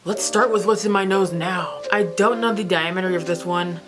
Let's start with what's in my nose now. I don't know the diameter of this one.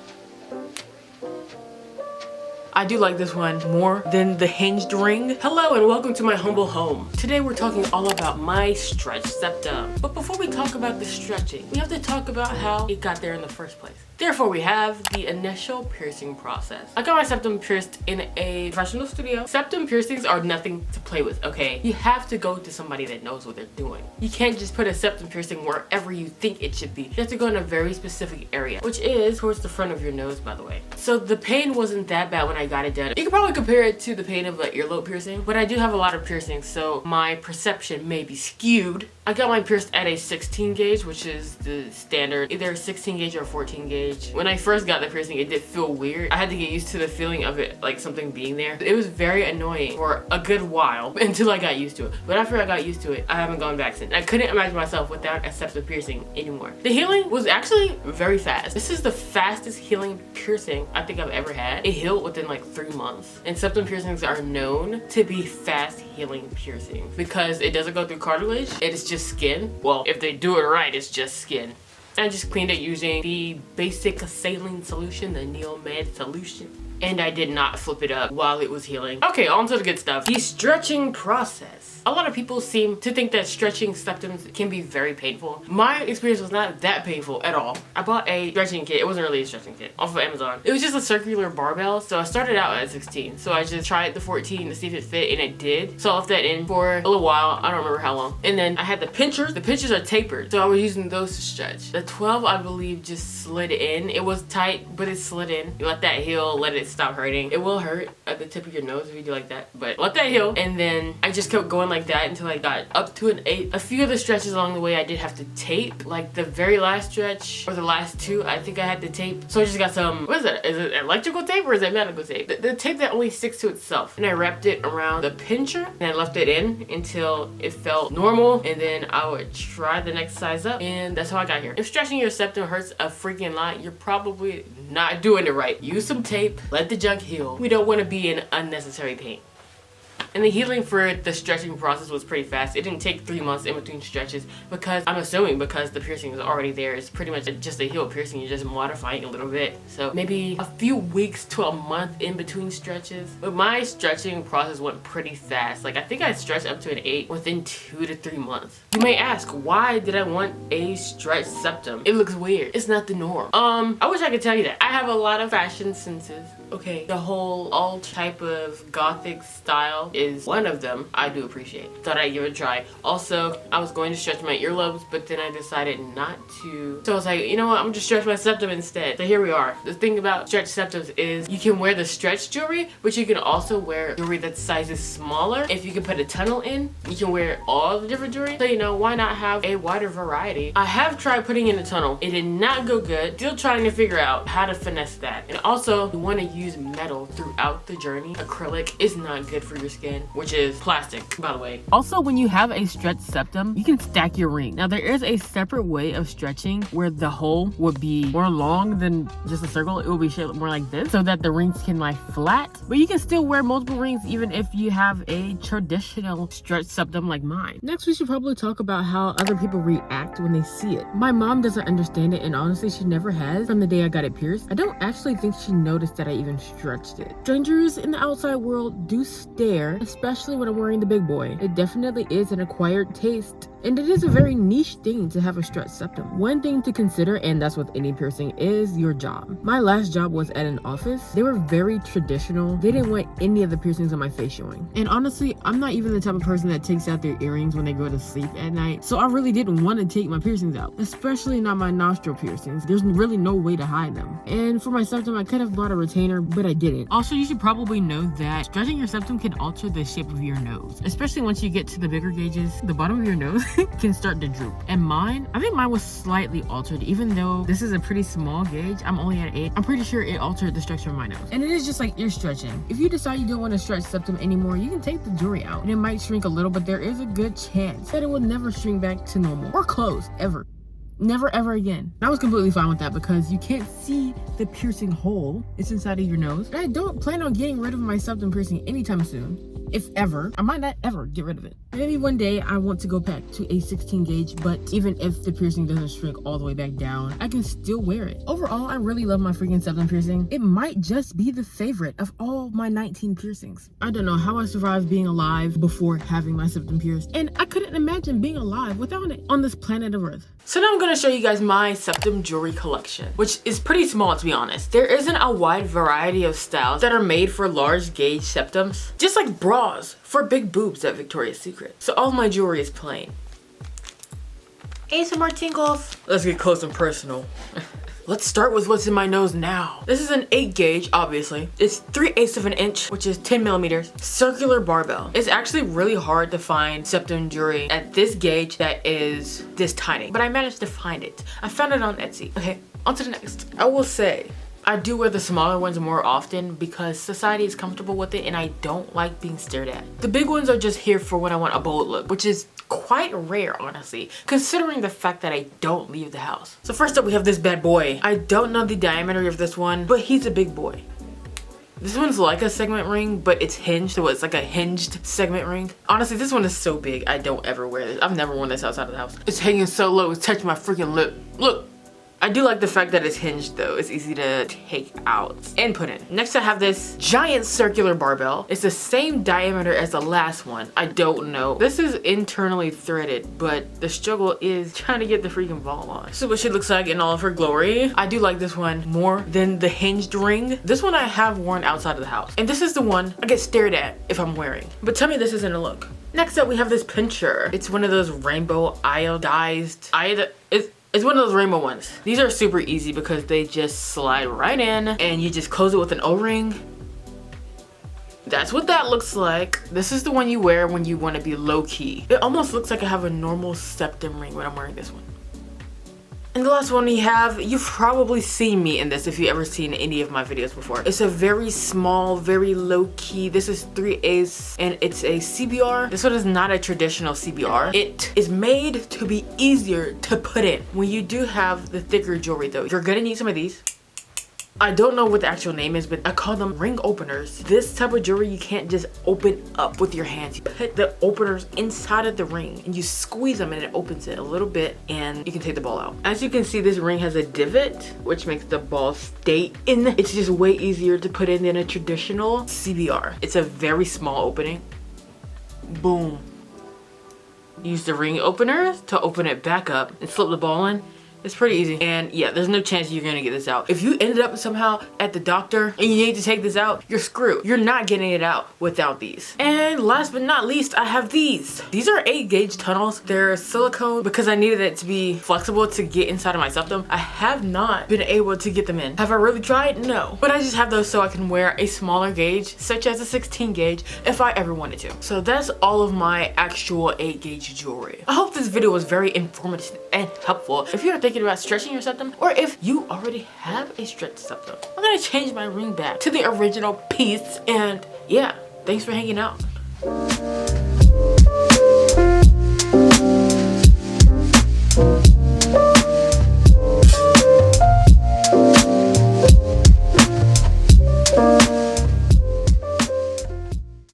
I do like this one more than the hinged ring. Hello and welcome to my humble home. Today we're talking all about my stretch septum. But before we talk about the stretching, we have to talk about how it got there in the first place. Therefore, we have the initial piercing process. I got my septum pierced in a professional studio. Septum piercings are nothing to play with, okay? You have to go to somebody that knows what they're doing. You can't just put a septum piercing wherever you think it should be. You have to go in a very specific area, which is towards the front of your nose, by the way. So the pain wasn't that bad when I got it done. You can probably compare it to the pain of an earlobe piercing, but I do have a lot of piercings, so my perception may be skewed. I got mine pierced at a 16 gauge, which is the standard, either 16 gauge or 14 gauge. When I first got the piercing, it did feel weird. I had to get used to the feeling of it, like something being there. It was very annoying for a good while until I got used to it. But after I got used to it, I haven't gone back since. I couldn't imagine myself without a septum piercing anymore. The healing was actually very fast. This is the fastest healing piercing I think I've ever had. It healed within like 3 months. And septum piercings are known to be fast healing piercings because it doesn't go through cartilage. It is just skin. Well, if they do it right, it's just skin. I just cleaned it using the basic saline solution, the Neomed solution. And I did not flip it up while it was healing. Okay, on to the good stuff. The stretching process. A lot of people seem to think that stretching septums can be very painful. My experience was not that painful at all. I bought a stretching kit. It wasn't really a stretching kit off of Amazon. It was just a circular barbell. So I started out at 16. So I just tried the 14 to see if it fit, and it did. So I left that in for a little while. I don't remember how long. And then I had the pinchers. The pinchers are tapered. So I was using those to stretch. The 12, I believe, just slid in. It was tight, but it slid in. You let that heal, let it stop hurting. It will hurt at the tip of your nose if you do like that, but let that heal. And then I just kept going like that until I got up to an 8. A few of the stretches along the way I did have to tape, like the very last stretch or the last 2, I think I had to tape. So I just got some, what is it? Is it electrical tape or is it medical tape? The tape that only sticks to itself. And I wrapped it around the pincher and I left it in until it felt normal, and then I would try the next size up, and that's how I got here. If stretching your septum hurts a freaking lot, you're probably not doing it right. Use some tape, let the junk heal. We don't want to be in unnecessary pain. And the healing for the stretching process was pretty fast. It didn't take 3 months in between stretches because I'm assuming because the piercing is already there. It's pretty much just a healed piercing. You're just modifying a little bit. So maybe a few weeks to a month in between stretches. But my stretching process went pretty fast. Like I think I stretched up to an 8 within 2 to 3 months. You may ask, why did I want a stretched septum? It looks weird. It's not the norm. I wish I could tell you that. I have a lot of fashion senses. Okay, the whole all type of gothic style is one of them I do appreciate. Thought I'd give it a try. Also, I was going to stretch my earlobes, but then I decided not to. So I was like, you know what, I'm gonna just stretch my septum instead. So here we are. The thing about stretch septums is you can wear the stretch jewelry, but you can also wear jewelry that sizes smaller. If you can put a tunnel in, you can wear all the different jewelry. So you know, why not have a wider variety? I have tried putting in a tunnel. It did not go good. Still trying to figure out how to finesse that. And also, you want to use metal throughout the journey. Acrylic is not good for your skin, which is plastic, by the way. Also, when you have a stretched septum, you can stack your ring. Now, there is a separate way of stretching where the hole would be more long than just a circle. It will be shaped more like this so that the rings can lie flat, but you can still wear multiple rings even if you have a traditional stretched septum like mine. Next, we should probably talk about how other people react when they see it. My mom doesn't understand it, and honestly, she never has from the day I got it pierced. I don't actually think she noticed that I even stretched it. Strangers in the outside world do stare, especially when I'm wearing the big boy. It definitely is an acquired taste, and it is a very niche thing to have a stretched septum. One thing to consider, and that's with any piercing, is your job. My last job was at an office. They were very traditional. They didn't want any of the piercings on my face showing. And honestly, I'm not even the type of person that takes out their earrings when they go to sleep at night. So I really didn't want to take my piercings out, especially not my nostril piercings. There's really no way to hide them. And for my septum, I could have bought a retainer, but I didn't. Also, you should probably know that stretching your septum can alter the shape of your nose, especially once you get to the bigger gauges. The bottom of your nose can start to droop. And mine, I think mine was slightly altered. Even though this is a pretty small gauge, I'm only at 8. I'm pretty sure it altered the structure of my nose. And it is just like ear stretching. If you decide you don't want to stretch septum anymore, you can take the jewelry out and it might shrink a little, but there is a good chance that it will never shrink back to normal or close ever. Never ever again. I was completely fine with that because you can't see the piercing hole. It's inside of your nose. And I don't plan on getting rid of my septum piercing anytime soon. if ever. I might not ever get rid of it. Maybe one day I want to go back to a 16 gauge, but even if the piercing doesn't shrink all the way back down, I can still wear it. Overall, I really love my freaking septum piercing. It might just be the favorite of all my 19 piercings. I don't know how I survived being alive before having my septum pierced, and I couldn't imagine being alive without it on this planet of Earth. So now I'm gonna show you guys my septum jewelry collection, which is pretty small to be honest. There isn't a wide variety of styles that are made for large gauge septums, just like bras for big boobs at Victoria's Secret. So all of my jewelry is plain. ASMR tingles. Let's get close and personal. Let's start with what's in my nose now. This is an 8 gauge, obviously. It's 3/8 of an inch, which is 10 millimeters. Circular barbell. It's actually really hard to find septum jewelry at this gauge that is this tiny, but I managed to find it. I found it on Etsy. Okay, on to the next. I will say, I do wear the smaller ones more often because society is comfortable with it and I don't like being stared at. The big ones are just here for when I want a bold look, which is quite rare, honestly, considering the fact that I don't leave the house. So first up, we have this bad boy. I don't know the diameter of this one, but he's a big boy. This one's like a segment ring, but it's hinged, so it's like a hinged segment ring. Honestly, this one is so big, I don't ever wear this. I've never worn this outside of the house. It's hanging so low, it's touching my freaking lip. Look. I do like the fact that it's hinged though. It's easy to take out and put in. Next I have this giant circular barbell. It's the same diameter as the last one. I don't know. This is internally threaded, but the struggle is trying to get the freaking ball on. This is what she looks like in all of her glory. I do like this one more than the hinged ring. This one I have worn outside of the house. And this is the one I get stared at if I'm wearing. But tell me this isn't a look. Next up we have this pincher. It's one of those rainbow It's one of those rainbow ones. These are super easy because they just slide right in and you just close it with an O-ring. That's what that looks like. This is the one you wear when you want to be low-key. It almost looks like I have a normal septum ring when I'm wearing this one. And the last one we have, you've probably seen me in this if you've ever seen any of my videos before. It's a very small, very low-key. This is 3/8 and it's a CBR. This one is not a traditional CBR. It is made to be easier to put in. When you do have the thicker jewelry though, you're gonna need some of these. I don't know what the actual name is, but I call them ring openers. This type of jewelry you can't just open up with your hands. You put the openers inside of the ring and you squeeze them and it opens it a little bit and you can take the ball out. As you can see, this ring has a divot, which makes the ball stay in. It's just way easier to put in than a traditional CBR. It's a very small opening. Boom. Use the ring opener to open it back up and slip the ball in. It's pretty easy. And yeah, there's no chance you're gonna get this out. If you ended up somehow at the doctor and you need to take this out, you're screwed. You're not getting it out without these. And last but not least, I have these. These are 8 gauge tunnels. They're silicone because I needed it to be flexible to get inside of my septum. I have not been able to get them in. Have I really tried? No. But I just have those so I can wear a smaller gauge, such as a 16 gauge, if I ever wanted to. So that's all of my actual 8 gauge jewelry. I hope this video was very informative and helpful. If you're thinking about stretching your septum, or if you already have a stretched septum, I'm gonna change my ring back to the original piece. And yeah, thanks for hanging out.